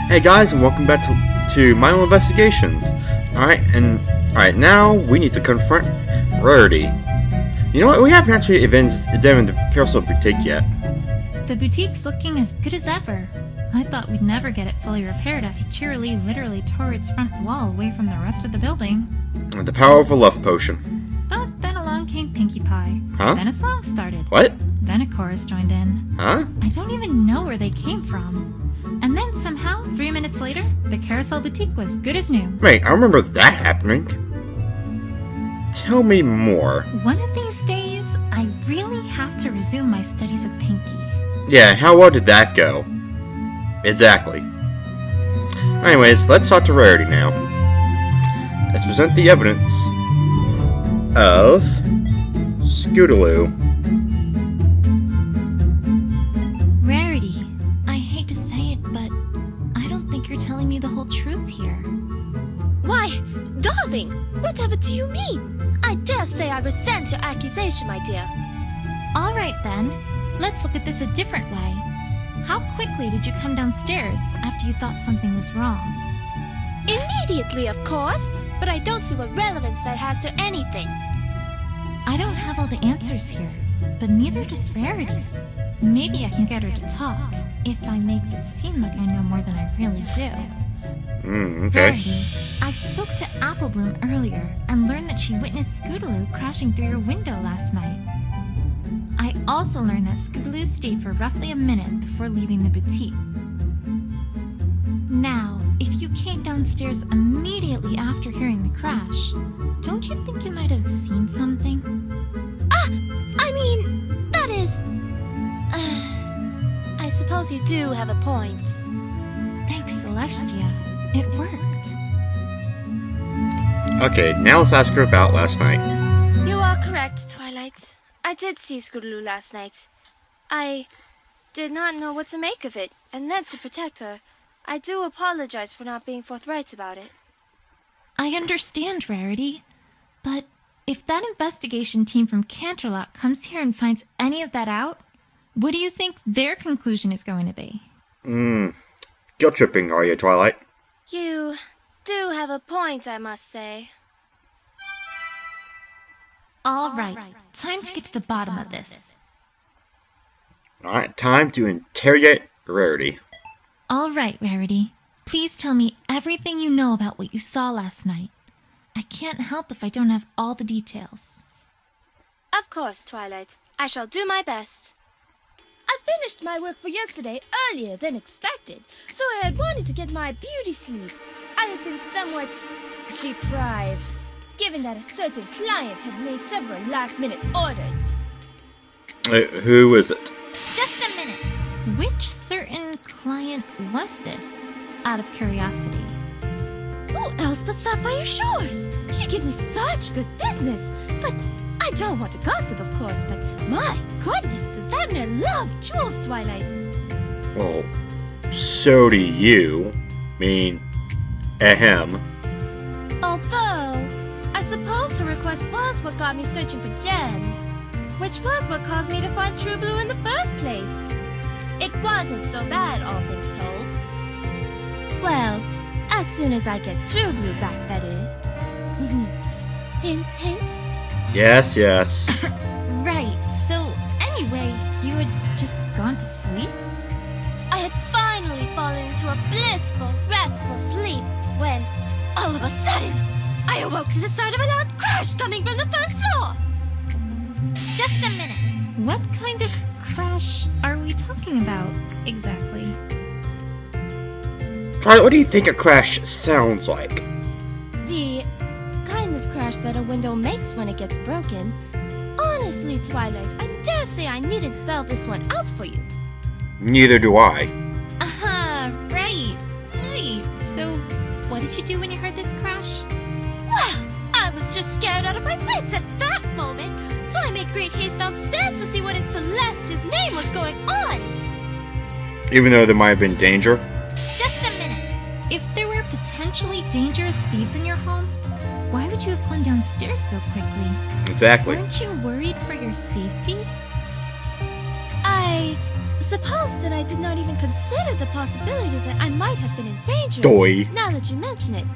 Hey guys, and welcome back to My Own Investigations. Alright, now we need to confront Rarity. You know what, we haven't actually examined the Carousel Boutique yet. The boutique's looking as good as ever. I thought we'd never get it fully repaired after Cheerilee literally tore its front wall away from the rest of the building. The power of a love potion. But then along came Pinkie Pie. Huh? Then a song started. What? Then a chorus joined in. Huh? I don't even know where they came from. And then somehow, 3 minutes later, the Carousel Boutique was good as new. Wait, I remember that happening. Tell me more. One of these days, I really have to resume my studies of Pinkie. Yeah, how well did that go? Exactly. Anyways, let's talk to Rarity now. Let's present the evidence of Scootaloo. Rarity, I hate to say it, but I don't think you're telling me the whole truth here. Why, darling, whatever do you mean? I dare say I resent your accusation, my dear. Alright then, let's look at this a different way. How quickly did you come downstairs after you thought something was wrong? Immediately, of course, but I don't see what relevance that has to anything. I don't have all the answers here, but neither does Rarity. Maybe I can get her to talk, if I make it seem like I know more than I really do. Okay. Rarity, I spoke to Applebloom earlier and learned that she witnessed Scootaloo crashing through your window last night. I also learned that Scootaloo stayed for roughly a minute before leaving the boutique. Now, if you came downstairs immediately after hearing the crash, don't you think you might have seen something? I mean, that is... I suppose you do have a point. Thanks, Celestia. It worked. Okay, now let's ask her about last night. You are correct, Twilight. I did see Scootaloo last night. I did not know what to make of it, and then to protect her, I do apologize for not being forthright about it. I understand, Rarity, but if that investigation team from Canterlot comes here and finds any of that out, what do you think their conclusion is going to be? Guilt tripping, are you, Twilight? You do have a point, I must say. All right, time to get to the bottom of this. Alright, time to interrogate Rarity. All right, Rarity. Please tell me everything you know about what you saw last night. I can't help if I don't have all the details. Of course, Twilight. I shall do my best. I finished my work for yesterday earlier than expected, so I had wanted to get my beauty sleep. I had been somewhat deprived, given that a certain client had made several last-minute orders. Who is it? Just a minute. Which certain client was this, out of curiosity? Who else but Sapphire Shores? She gives me such good business. But I don't want to gossip, of course, but my goodness, does that man love jewels, Twilight? Well, so do you. Ahem. Although, I suppose her request was what got me searching for gems, which was what caused me to find True Blue in the first place. It wasn't so bad, all things told. Well, as soon as I get True Blue back, that is. Hint, hint? Yes. Right, so anyway, you had just gone to sleep? I had finally fallen into a blissful, restful sleep when, all of a sudden, I awoke to the sound of a loud crash coming from the first floor. Just a minute. What kind of crash are we talking about, exactly? Twilight, what do you think a crash sounds like? The kind of crash that a window makes when it gets broken. Honestly, Twilight, I dare say I needn't spell this one out for you. Neither do I. Right. So, what did you do when you heard this crash? Well, I was just scared out of my wits at that moment, so I made great haste downstairs to see what in Celestia's name was going on. Even though there might have been danger? Just a minute. If there were potentially dangerous thieves in your home, why would you have gone downstairs so quickly? Exactly. Weren't you worried for your safety? I Suppose that I did not even consider the possibility that I might have been in danger. Doy. Now that you mention it.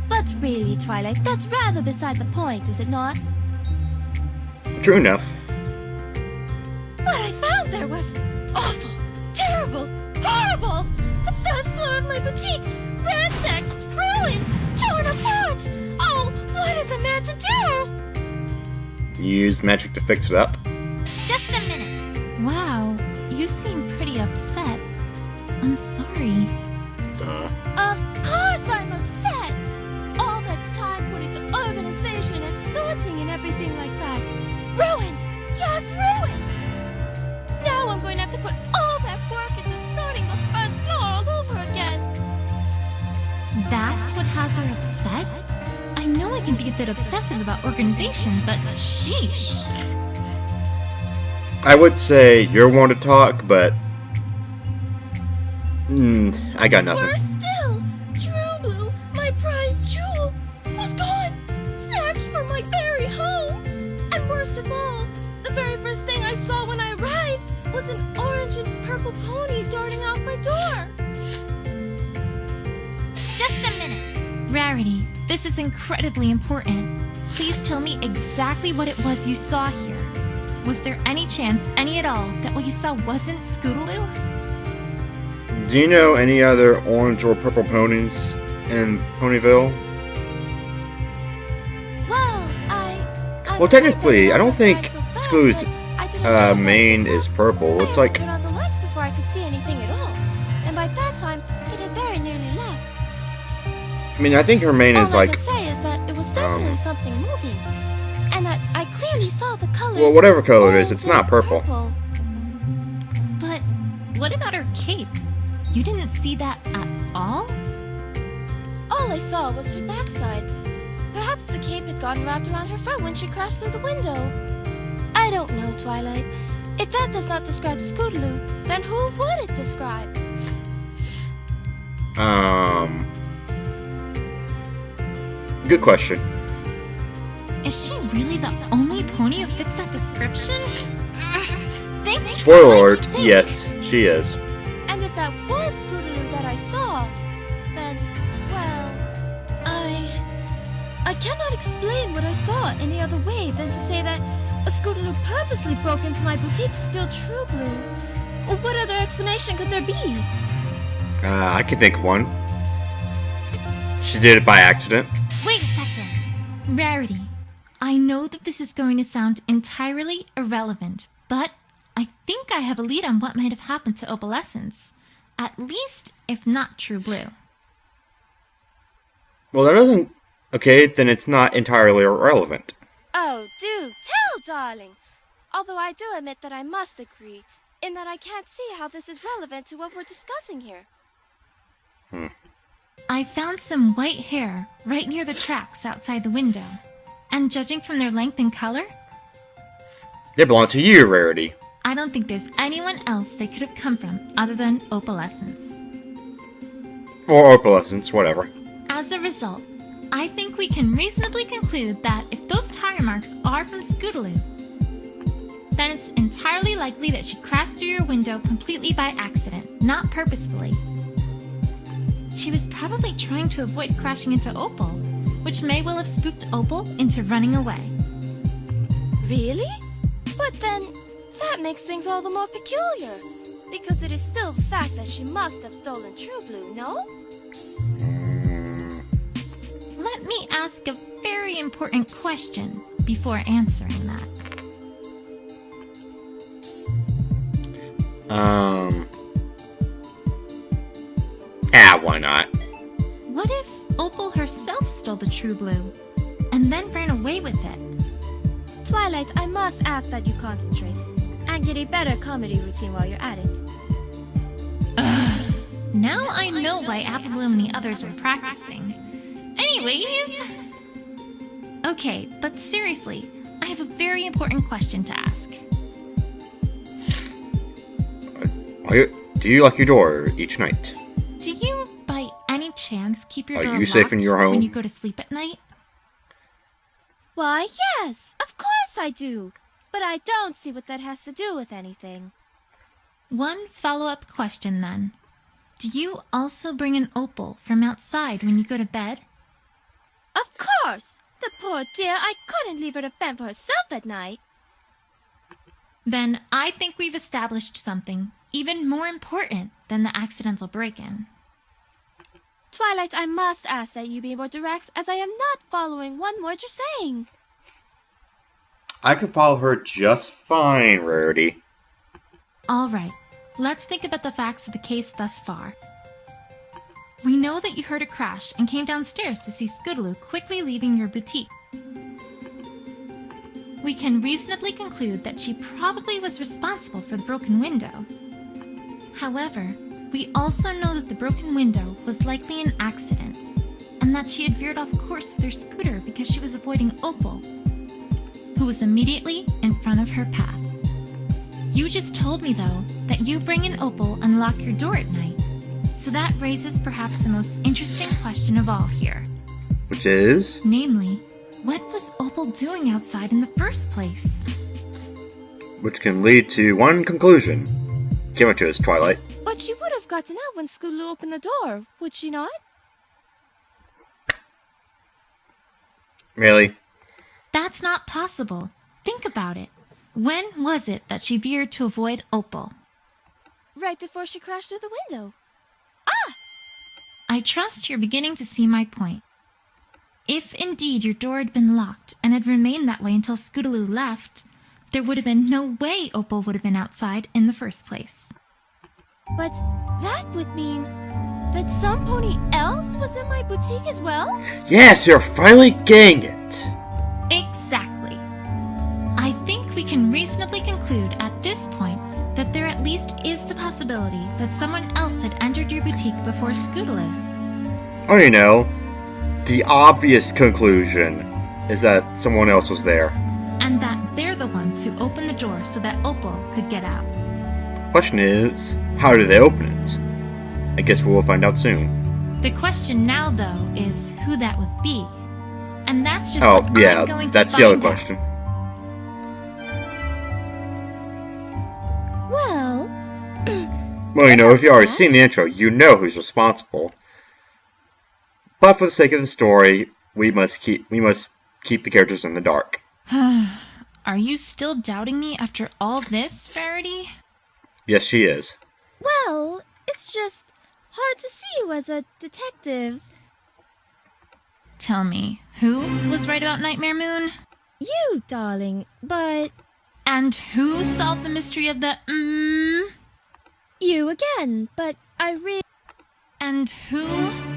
But really, Twilight, that's rather beside the point, is it not? True enough. What I found there was awful, terrible, horrible! The first floor of my boutique, ransacked, ruined, torn apart! Oh, what is a man to do? You used magic to fix it up. Just a minute. Wow, you seem pretty upset. I'm sorry. Of course I'm upset! All that time put into organization and sorting and everything like that. Ruined! Just ruined! Now I'm going to have to put all that work into sorting the first floor all over again. That's what has her upset? I know I can be a bit obsessive about organization, but sheesh. I would say you're one to talk, but I got nothing. Worse still, True Blue, my prized jewel, was gone, snatched from my very home. And worst of all, the very first thing I saw when I arrived was an orange and purple pony darting out my door. Just a minute. Rarity, this is incredibly important. Please tell me exactly what it was you saw here. Was there any chance, any at all, that what you saw wasn't Scootaloo? Do you know any other orange or purple ponies in Ponyville? Well, Well, technically, I don't think Scootaloo's mane is purple. It's like turn on the lights before I could see anything at all, and by that time, it had very nearly left. I mean, I think her mane is All I like can say is that it was definitely something moving, and that I clearly saw the colors. well, whatever color it is, orange it's not and purple. But what about her cape? You didn't see that at all? All I saw was her backside. Perhaps the cape had gotten wrapped around her front when she crashed through the window. I don't know, Twilight. If that does not describe Scootaloo, then who would it describe? Good question. Is she really the only pony who fits that description? Think. Spoiler alert, yes, she is. And if that was Scootaloo that I saw, then, well, I cannot explain what I saw any other way than to say that a Scootaloo purposely broke into my boutique to steal True Blue. What other explanation could there be? I can think of one. She did it by accident. Wait a second. Rarity, I know that this is going to sound entirely irrelevant, but I think I have a lead on what might have happened to Opalescence. At least, if not True Blue. Well, that doesn't... Okay, then it's not entirely irrelevant. Oh, do tell, darling! Although I do admit that I must agree, in that I can't see how this is relevant to what we're discussing here. I found some white hair right near the tracks outside the window. And judging from their length and color, They belong to you, Rarity. I don't think there's anyone else they could have come from other than Opalescence. Or Opalescence, whatever. As a result, I think we can reasonably conclude that if those tire marks are from Scootaloo, then it's entirely likely that she crashed through your window completely by accident, not purposefully. She was probably trying to avoid crashing into Opal, which may well have spooked Opal into running away. Really? But then, that makes things all the more peculiar. Because it is still the fact that she must have stolen True Blue, no? Let me ask a very important question before answering that. Why not? What if Opal herself stole the True Blue, and then ran away with it? Twilight, I must ask that you concentrate, and get a better comedy routine while you're at it. Now I know why Apple Bloom and the others were practicing. Anyways... Okay, but seriously, I have a very important question to ask. Do you lock your door each night? Do you, by any chance, keep your Are door you safe in locked your home? when you go to sleep at night? Why, yes, of course I do. But I don't see what that has to do with anything. One follow-up question then. Do you also bring an opal from outside when you go to bed? Of course! The poor dear, I couldn't leave her to fend for herself at night. Then I think we've established something even more important than the accidental break-in. Twilight, I must ask that you be more direct, as I am not following one word you're saying. I can follow her just fine, Rarity. Alright, let's think about the facts of the case thus far. We know that you heard a crash and came downstairs to see Scootaloo quickly leaving your boutique. We can reasonably conclude that she probably was responsible for the broken window. However, we also know that the broken window was likely an accident, and that she had veered off course with her scooter because she was avoiding Opal, who was immediately in front of her path. You just told me, though, that you bring an Opal and lock your door at night, so that raises perhaps the most interesting question of all here. Which is? Namely, what was Opal doing outside in the first place? Which can lead to one conclusion. Give it to us, Twilight. But she would have gotten out when Scootaloo opened the door, would she not? Really? That's not possible. Think about it. When was it that she veered to avoid Opal? Right before she crashed through the window. I trust you're beginning to see my point. If indeed your door had been locked and had remained that way until Scootaloo left, there would have been no way Opal would have been outside in the first place. But that would mean that some pony else was in my boutique as well? Yes, you're finally getting it. Exactly. I think we can reasonably conclude at this point that there at least is the possibility that someone else had entered your boutique before Scootaloo. Oh, you know, the obvious conclusion is that someone else was there. And that they're the ones who opened the door so that Opal could get out. Question is, how did they open it? I guess we will find out soon. The question now, though, is who that would be. And that's just Oh, what yeah, I'm going to that's find the other out. question. Well... Well, you know, if you already seen the intro, you know who's responsible. But for the sake of the story, we must keep the characters in the dark. Are you still doubting me after all this, Rarity? Yes, she is. Well, it's just hard to see you as a detective. Tell me, who was right about Nightmare Moon? You, darling, but... And who solved the mystery of the You again, but I really... And who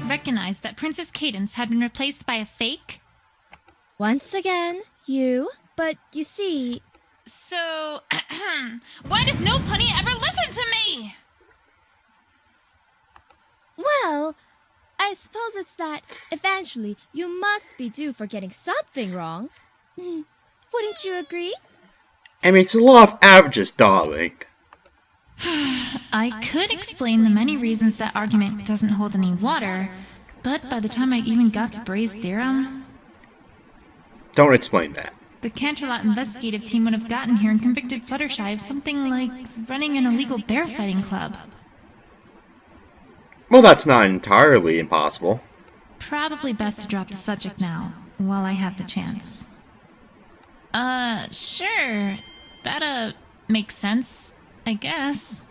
recognized that Princess Cadence had been replaced by a fake? Once again, you, but you see... So, why does no pony ever listen to me? Well, I suppose it's that eventually you must be due for getting something wrong. Wouldn't you agree? I mean, it's a law of averages, darling. I could explain the many reasons that argument doesn't hold any water, but by the time I even got to Bray's theorem... Don't explain that. The Canterlot investigative team would have gotten here and convicted Fluttershy of something like running an illegal bear fighting club. Well, that's not entirely impossible. Probably best to drop the subject now, while I have the chance. Sure. That, makes sense, I guess.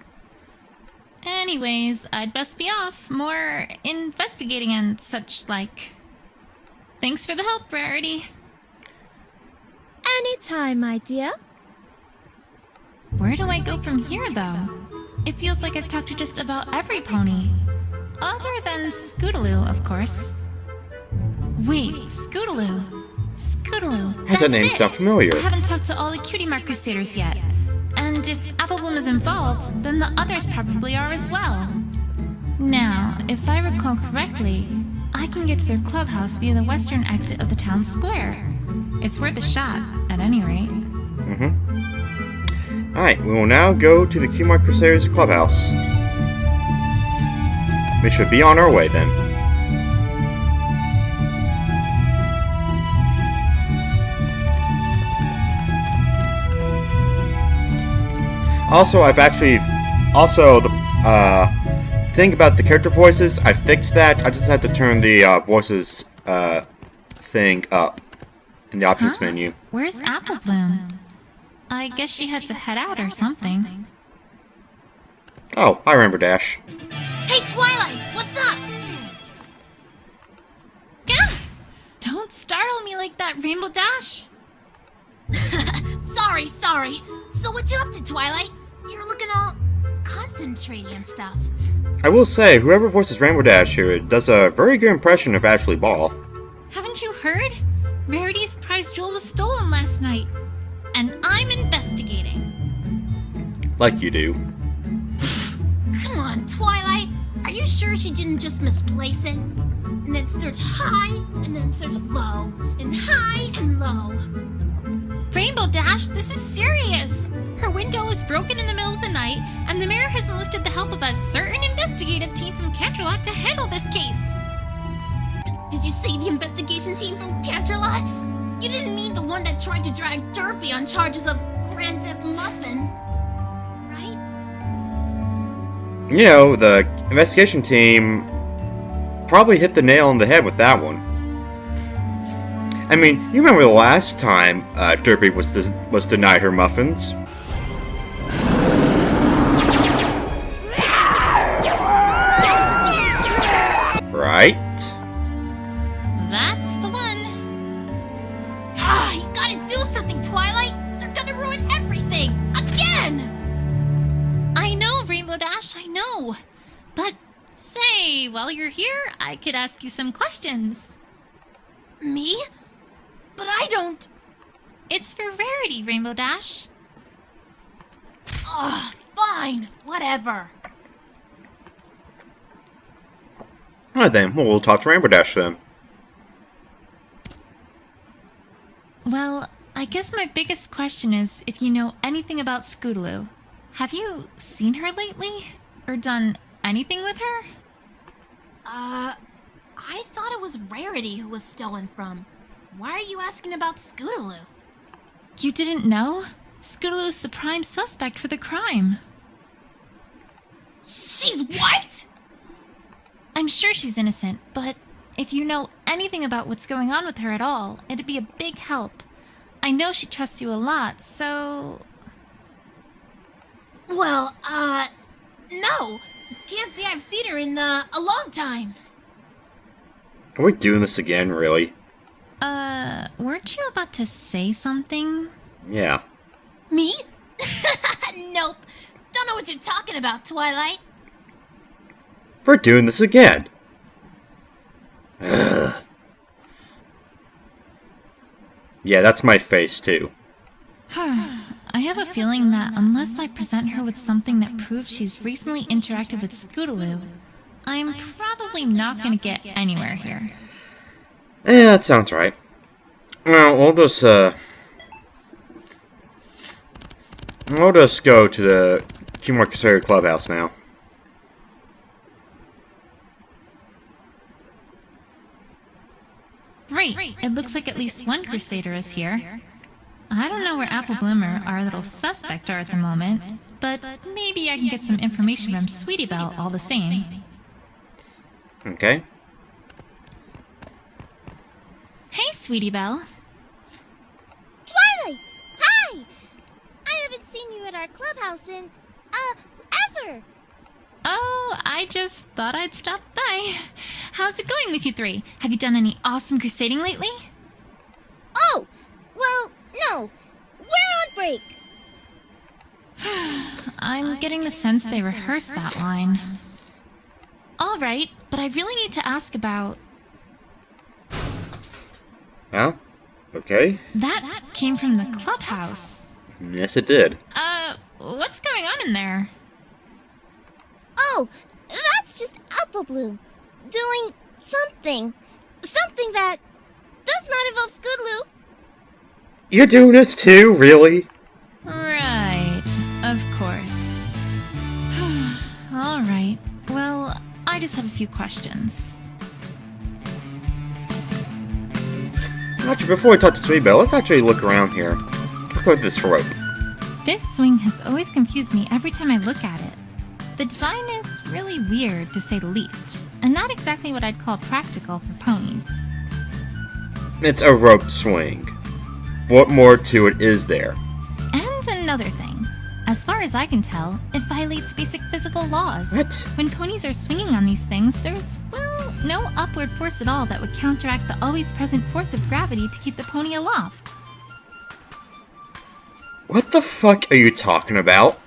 Anyways, I'd best be off. More investigating and such like. Thanks for the help, Rarity. Anytime, my dear. Where do I go from here, though? It feels like I've talked to just about every pony. Other than Scootaloo, of course. Wait, Scootaloo. Scootaloo. Has that name sound familiar? I haven't talked to all the Cutie Mark Crusaders yet. And if Applebloom is involved, then the others probably are as well. Now, if I recall correctly, I can get to their clubhouse via the western exit of the town square. It's worth a shot, at any rate. Alright, we will now go to the Q-Mark Crusaders clubhouse. We should be on our way then. Also, I've actually Also, the thing about the character voices, I fixed that. I just had to turn the voices thing up in the options menu. Where's Apple Bloom? I guess she had to head out or something. Oh, I remember Dash. Hey, Twilight, what's up? Gah! Don't startle me like that, Rainbow Dash! Sorry. So what you up to, Twilight? You're looking all concentrating and stuff. I will say, whoever voices Rainbow Dash here does a very good impression of Ashley Ball. Haven't you heard? Rarity's prize jewel was stolen last night. And I'm investigating. Like you do. Come on, Twilight. Are you sure she didn't just misplace it? And then search high, and then search low, and high and low. Rainbow Dash, this is serious! Her window was broken in the middle of the night, and the mayor has enlisted the help of a certain investigative team from Canterlot to handle this case. Did you say the investigation team from Canterlot? You didn't mean the one that tried to drag Derpy on charges of Grand Theft Muffin, right? You know, the investigation team probably hit the nail on the head with that one. I mean, you remember the last time Derpy was denied her muffins? Right? That's the one. You gotta do something, Twilight! They're gonna ruin everything! Again! I know, Rainbow Dash, I know. But, say, while you're here, I could ask you some questions. Me? But I don't... It's for Rarity, Rainbow Dash. Fine. Whatever. Alright then, well, we'll talk to Rainbow Dash then. Well, I guess my biggest question is if you know anything about Scootaloo. Have you seen her lately? Or done anything with her? I thought it was Rarity who was stolen from. Why are you asking about Scootaloo? You didn't know? Scootaloo's the prime suspect for the crime. She's what? I'm sure she's innocent, but if you know anything about what's going on with her at all, it'd be a big help. I know she trusts you a lot, so... Well, no. Can't say I've seen her in, a long time. Are we doing this again, really? Weren't you about to say something? Yeah. Me? Nope. Don't know what you're talking about, Twilight. We're doing this again. Ugh. Yeah, that's my face, too. I have a feeling that unless I present her with something that proves she's recently interacted with Scootaloo, I'm probably not going to get anywhere here. Yeah, that sounds right. Well, we'll just go to the Teamwork Crusader Clubhouse now. Right, it looks like at least one Crusader is here. I don't know where Apple Bloom or our little suspect are at the moment, but maybe I can get some information from Sweetie Belle all the same. Okay. Hey, Sweetie Belle. Twilight! Hi! I haven't seen you at our clubhouse in, ever! Oh, I just thought I'd stop by. How's it going with you three? Have you done any awesome crusading lately? Oh! Well, no. We're on break. I'm getting the sense they rehearsed that line. All right, but I really need to ask about... Yeah? Okay. That came from the clubhouse. Yes, it did. What's going on in there? Oh, that's just Apple Bloom. Doing something. Something that does not involve Scootaloo. You're doing this too, really? Right, of course. All right, well, I just have a few questions. Actually, before we talk to Sweetie Belle, let's actually look around here. Look at this rope. This swing has always confused me every time I look at it. The design is really weird, to say the least, and not exactly what I'd call practical for ponies. It's a rope swing. What more to it is there? And another thing. As far as I can tell, it violates basic physical laws. What? When ponies are swinging on these things, there's, well, no upward force at all that would counteract the always present force of gravity to keep the pony aloft. What the fuck are you talking about?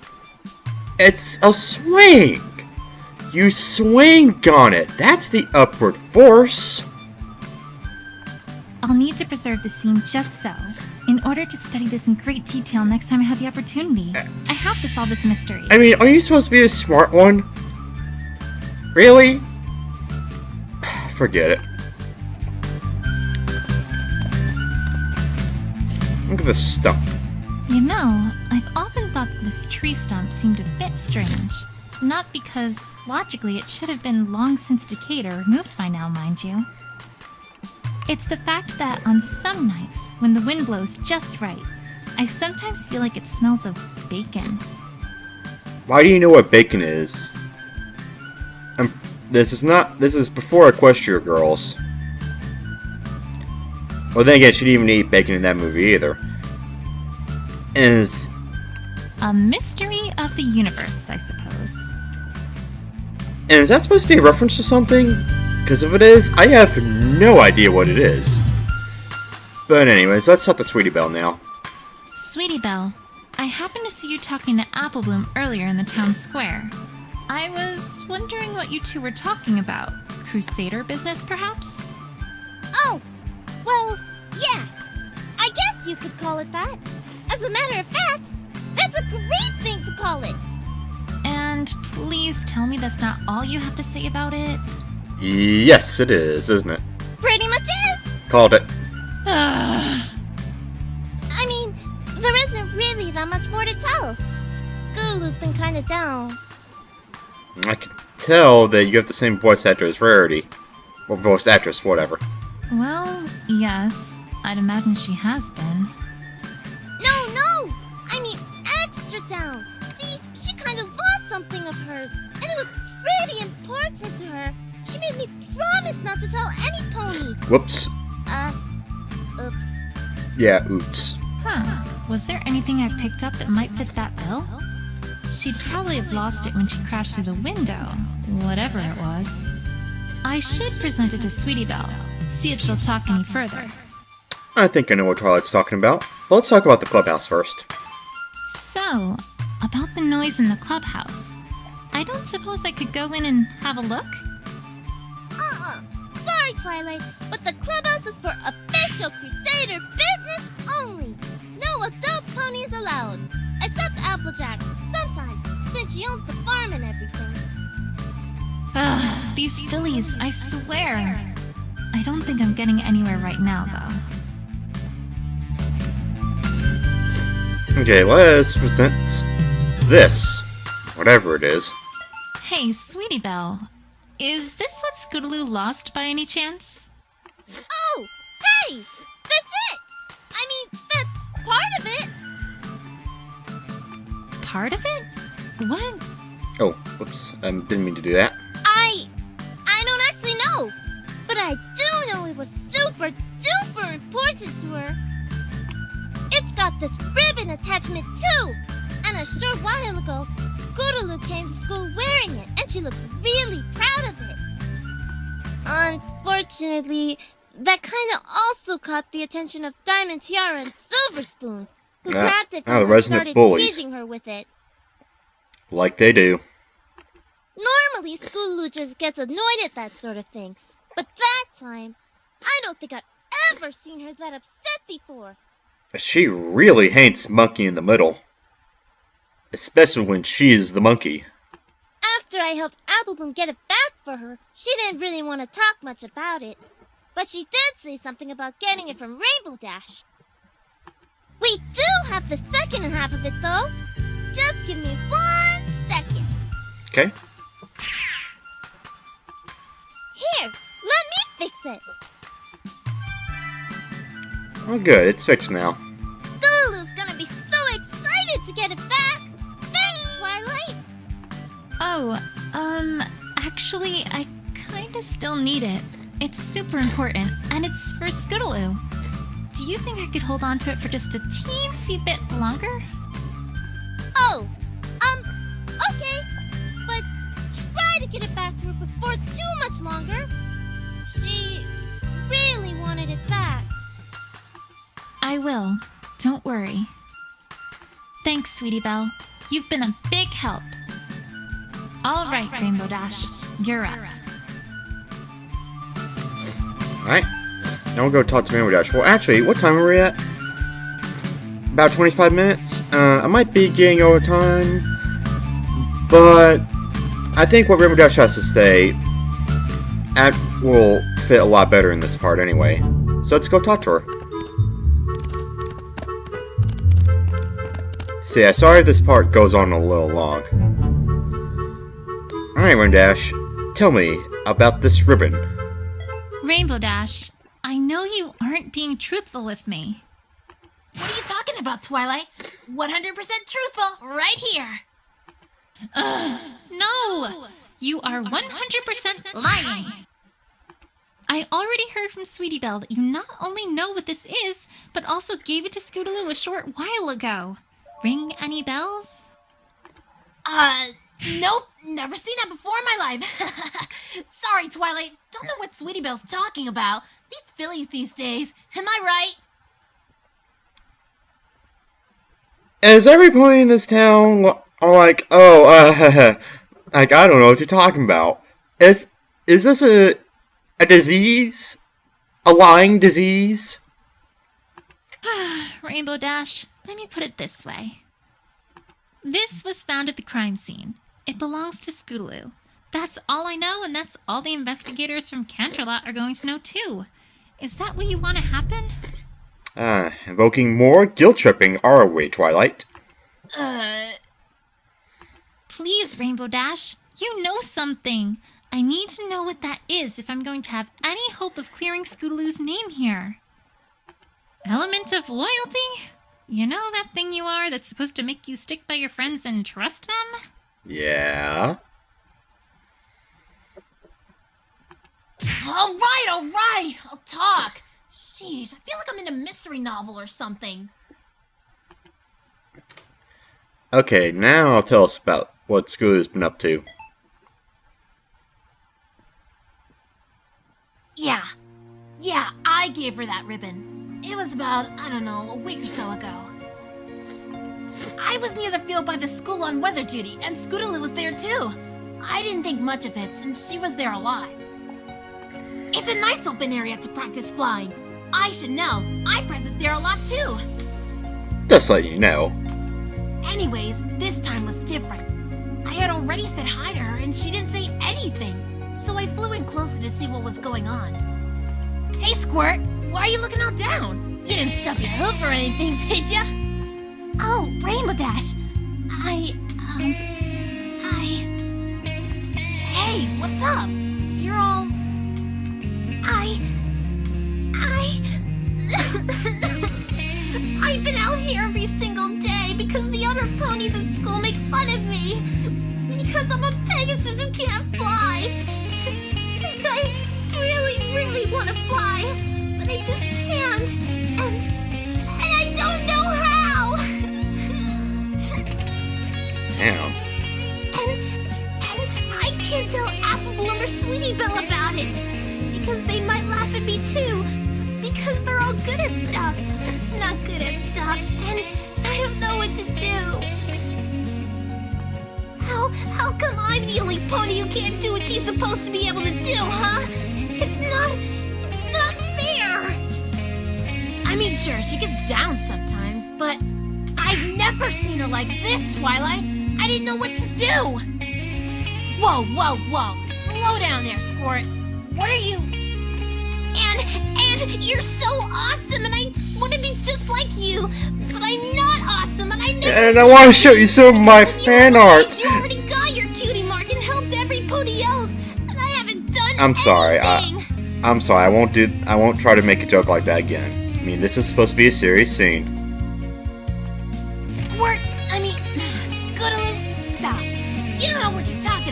It's a swing! You swing on it! That's the upward force! I'll need to preserve the scene just so, in order to study this in great detail next time I have the opportunity. I have to solve this mystery. I mean, are you supposed to be the smart one? Really? Forget it. Look at this stump. You know, I've often thought that this tree stump seemed a bit strange. Not because, logically, it should have been long since decayed or removed by now, mind you. It's the fact that on some nights, when the wind blows just right, I sometimes feel like it smells of bacon. Why do you know what bacon is? This is before Equestria Girls. Well, then again, she didn't even eat bacon in that movie either. And it's a mystery of the universe, I suppose. And is that supposed to be a reference to something? Because if it is, I have no idea what it is. But anyways, let's talk to Sweetie Belle now. Sweetie Belle, I happened to see you talking to Apple Bloom earlier in the town square. I was wondering what you two were talking about. Crusader business, perhaps? Oh, well, yeah. I guess you could call it that. As a matter of fact, that's a great thing to call it. And please tell me that's not all you have to say about it. Yes, it is, isn't it? Pretty much is. Called it. I mean, there isn't really that much more to tell. Scootaloo's been kind of down. I can tell that you have the same voice actor as Rarity. Or voice actress, whatever. Well, yes. I'd imagine she has been. No! I mean extra down. See, she kind of lost something of hers, and it was pretty important to her. She made me promise not to tell any pony. Whoops. Oops. Yeah, oops. Huh. Was there anything I picked up that might fit that bill? She'd probably have lost it when she crashed through the window, whatever it was. I should present it to Sweetie Belle, see if she'll talk any further. I think I know what Twilight's talking about. But let's talk about the clubhouse first. So, about the noise in the clubhouse. I don't suppose I could go in and have a look? Sorry, Twilight, but the clubhouse is for official Crusader business only. No adult ponies allowed. Except Applejack, sometimes, since she owns the farm and everything. Ugh, these fillies, I swear. I don't think I'm getting anywhere right now, though. Okay, let's present this. Whatever it is. Hey, Sweetie Belle. Is this what Scootaloo lost by any chance? Oh, hey! That's it! I mean, that's part of it! Part of it? What? Oh, whoops. Didn't mean to do that. I don't actually know. But I do know it was super duper important to her. It's got this ribbon attachment too! And a short while ago, Scootaloo came to school wearing it, and she looks really proud of it. Unfortunately, that kind of also caught the attention of Diamond Tiara and Silver Spoon, who grabbed it from her and started teasing her with it. Like they do. Normally, Scootaloo just gets annoyed at that sort of thing, but that time, I don't think I've ever seen her that upset before. She really hates Monkey in the Middle. Especially when she's the monkey. After I helped Apple Bloom get it back for her, she didn't really want to talk much about it. But she did say something about getting it from Rainbow Dash. We do have the second half of it, though. Just give me 1 second. Okay. Here, let me fix it. Oh good, it's fixed now. Scootaloo's gonna be so excited to get it back. Thanks, Twilight. Oh, actually, I kinda still need it. It's super important, and it's for Scootaloo. Do you think I could hold on to it for just a teensy bit longer? Oh, okay. But try to get it back to her before too much longer. She really wanted it back. I will. Don't worry. Thanks, Sweetie Belle. You've been a big help. All right, Rainbow Dash. You're up. Alright. Now we'll go talk to Rainbow Dash. Well, actually, what time are we at? About 25 minutes? I might be getting over time, but I think what Rainbow Dash has to say will fit a lot better in this part anyway. So let's go talk to her. So yeah, sorry if this part goes on a little long. Alright, Rainbow Dash, tell me about this ribbon. Rainbow Dash, I know you aren't being truthful with me. What are you talking about, Twilight? 100% truthful, right here. No! You are 100% lying. I already heard from Sweetie Belle that you not only know what this is, but also gave it to Scootaloo a short while ago. Ring any bells? Nope, never seen that before in my life. Sorry, Twilight, don't know what Sweetie Belle's talking about. These fillies these days, am I right? Is everybody in this town like, oh, like, I don't know what you're talking about. Is this a disease? A lying disease? Rainbow Dash, let me put it this way. This was found at the crime scene. It belongs to Scootaloo. That's all I know, and that's all the investigators from Canterlot are going to know too. Is that what you want to happen? Invoking more guilt-tripping, are we, Twilight? Please, Rainbow Dash, you know something. I need to know what that is if I'm going to have any hope of clearing Scootaloo's name here. Element of loyalty? You know that thing you are that's supposed to make you stick by your friends and trust them? Yeah? All right, I'll talk. Jeez, I feel like I'm in a mystery novel or something. Okay, now tell us about what Scootaloo's been up to. Yeah, I gave her that ribbon. It was about, I don't know, a week or so ago. I was near the field by the school on weather duty, and Scootaloo was there too. I didn't think much of it since she was there a lot. It's a nice open area to practice flying. I should know. I practice there a lot too. Just let you know. Anyways, this time was different. I had already said hi to her and she didn't say anything. So I flew in closer to see what was going on. Hey, Squirt, why are you looking all down? You didn't stub your hoof or anything, did ya? Oh, Rainbow Dash. Hey, what's up? You're all... I've been out here every single day because the other ponies at school make fun of me. Because I'm a Pegasus who can't fly. And I really want to fly. But I just can't. And I don't know how. Damn. And I can't tell Apple Bloom or Sweetie Belle about it. Because they might laugh at me too. Because they're all good at stuff. Not good at stuff. And I don't know what to do. How come I'm the only pony who can't do what she's supposed to be able to do, huh? It's not fair. I mean, sure, she gets down sometimes, but I've never seen her like this, Twilight. I didn't know what to do. Whoa. Slow down there, Squirt. What are you... And you're so awesome, and I want to be just like you. But I'm not awesome, and I never... And I want to show you some of my fan art. You already got your cutie mark and helped every pony else, and I haven't done I'm sorry. anything. I'm sorry. I won't try to make a joke like that again. I mean, this is supposed to be a serious scene. Scootaloo, stop. You don't know what you're talking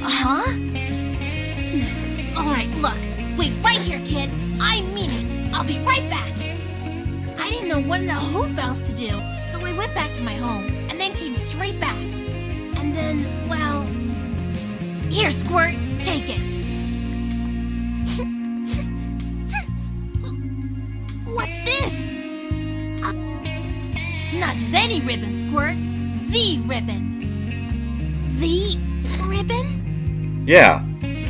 Huh? Alright, look. Wait right here, kid. I mean it. I'll be right back. I didn't know what in the hoof else to do, so I went back to my home, and then came straight back. And then, well... Here, Squirt, take it. What's this? Not just any ribbon, Squirt. The ribbon. The ribbon? Yeah,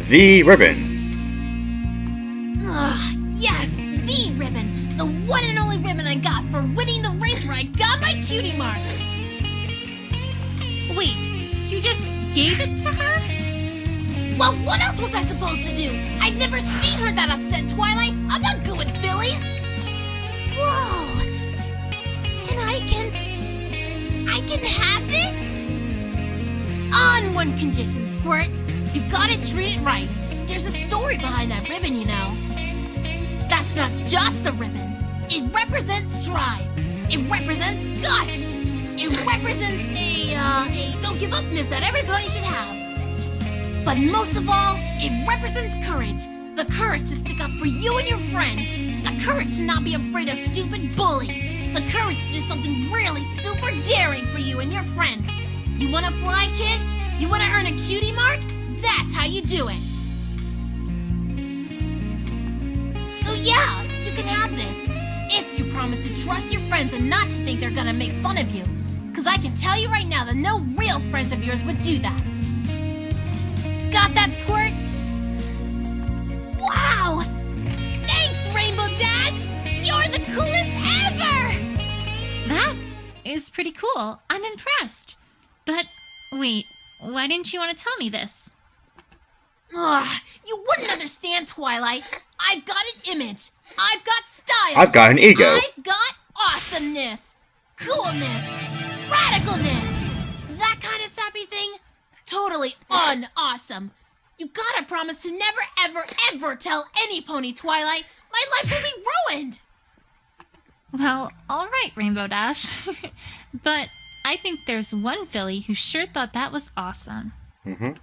the ribbon. Ugh, yes, the ribbon. The one and only ribbon I got for winning the race where I got my cutie mark. Wait, you just gave it to her? Well, what else was I supposed to do? I've never seen her that upset, Twilight. I'm not good with fillies. Whoa. And I can have this? On one condition, Squirt. You gotta treat it right. There's a story behind that ribbon, you know. That's not just a ribbon. It represents drive. It represents guts. It represents a don't give upness that every pony should have. But most of all, it represents courage. The courage to stick up for you and your friends. The courage to not be afraid of stupid bullies. The courage to do something really super daring for you and your friends. You wanna fly, kid? You wanna earn a cutie mark? That's how you do it. So yeah, you can have this. If you promise to trust your friends and not to think they're gonna make fun of you. Cause I can tell you right now that no real friends of yours would do that. Got that, Squirt? Wow! Thanks, Rainbow Dash! You're the coolest ever! That is pretty cool. I'm impressed. But wait, why didn't you want to tell me this? Ugh, you wouldn't understand, Twilight. I've got an image. I've got style. I've got an ego. I've got awesomeness. Coolness. Radicalness. That kind of sappy thing? Totally un-awesome. You gotta promise to never, ever, ever tell any pony, Twilight. My life will be ruined. Well, alright, Rainbow Dash. But I think there's one filly who sure thought that was awesome. Mm-hmm.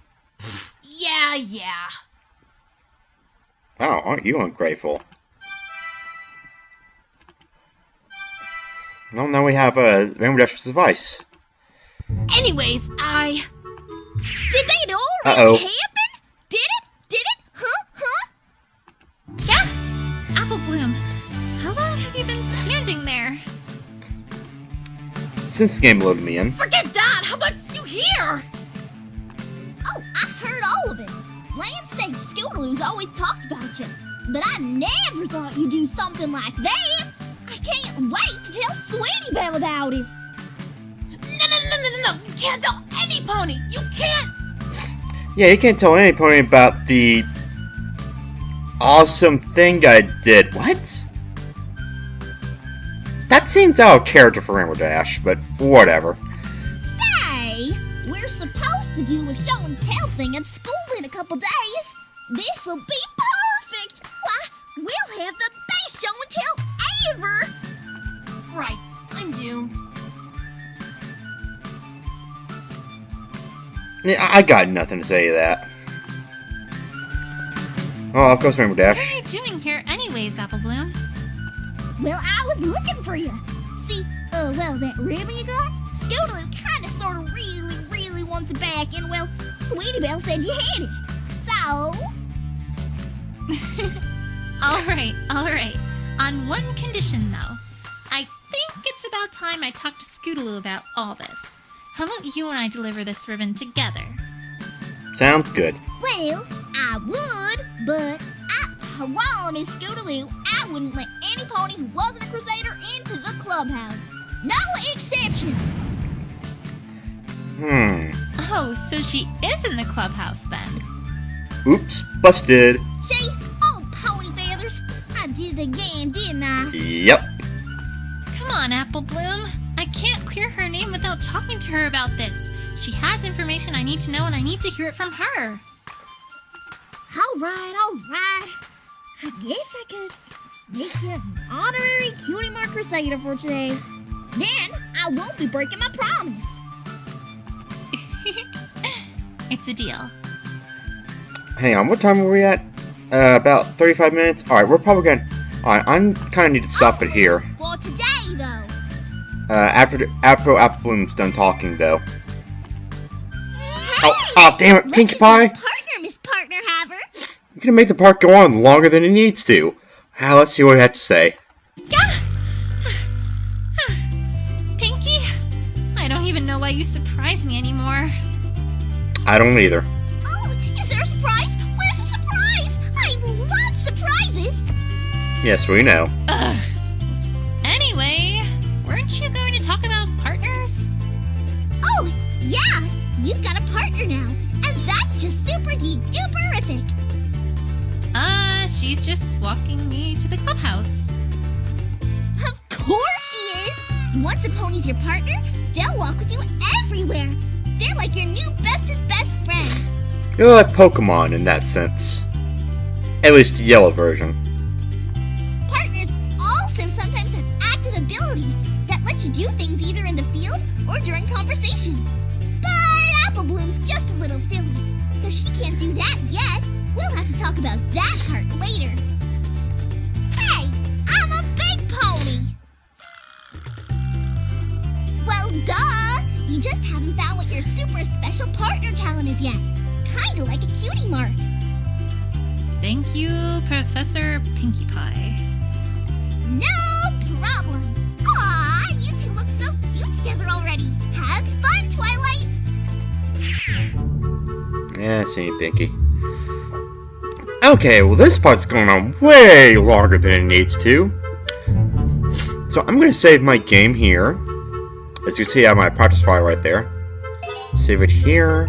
Yeah. Wow, aren't you ungrateful? Well, now we have Rainbow Dash's advice. Anyways, Did it Uh-oh. happen? Did it? Huh? Yeah, Apple Bloom. How long have you been standing there? Since the game loaded me in. Forget that! How much did you hear? Oh, I heard all of it. Lance said Scootaloo's always talked about you, but I never thought you'd do something like that. I can't wait to tell Sweetie Belle about it. No. You can't tell any pony. You can't. Yeah, you can't tell any pony about the awesome thing I did. What? That seems out of character for Rainbow Dash, but whatever. Say, we're supposed to do a show and tell thing at school in a couple days. This'll be perfect. Why, we'll have the best show and tell ever. Right. I'm doomed. I got nothing to say to that. Oh, of course, Rainbow Dash. What are you doing here anyways, Apple Bloom? Well, I was looking for you. See, that ribbon you got? Scootaloo kinda sorta really wants it back, and well, Sweetie Belle said you had it. So... Alright. On one condition, though. I think it's about time I talked to Scootaloo about all this. How about you and I deliver this ribbon together? Sounds good. Well, I would, but I promise Scootaloo I wouldn't let any pony who wasn't a Crusader into the clubhouse. No exceptions. Oh, so she is in the clubhouse then. Oops, busted. See, old pony feathers. I did it again, didn't I? Yep. Come on, Apple Bloom. I can't clear her name without talking to her about this. She has information I need to know, and I need to hear it from her. All right. I guess I could make you an honorary cutie mark crusader for today. Then I won't be breaking my promise. It's a deal. hang on, what time are we at? About 35 minutes? Alright, we're probably gonna... Alright, I'm kinda need to stop it here. For today, though. After Apple Bloom's done talking, though. Hey! Oh, damn it, Look Pinkie who's Pie! our partner, Miss Partner Haver. You're gonna make the part go on longer than it needs to. Now, let's see what it has to say. Pinkie? I don't even know why you surprise me anymore. I don't either. Oh, is there a surprise? Where's the surprise? I love surprises. Yes, we know. Ugh. Anyway, weren't you going to talk about partners? Oh, yeah. You've got a partner now. And that's just super duperific. She's just walking me to the clubhouse. Of course she is. Once a pony's your partner, they'll walk with you everywhere. They're like your new bestest best friend. You're like Pokemon in that sense. At least the yellow version. Partners also sometimes have active abilities that let you do things either in the field or during conversations. But Apple Bloom's just a little filly, so she can't do that yet. We'll have to talk about that part later. Hey, I'm a big pony! Well, duh! You just haven't found what your super special partner talent is yet. Kinda like a cutie mark. Thank you, Professor Pinkie Pie. No problem! Aw, you two look so cute together already. Have fun, Twilight! Yeah, see, Pinkie. Okay, well this part's going on way longer than it needs to. So I'm going to save my game here. As you see, I have my practice file right there. Save it here.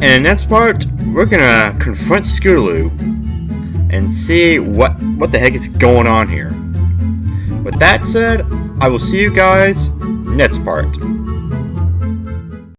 And in the next part, we're going to confront Scootaloo and see what the heck is going on here. With that said, I will see you guys next part.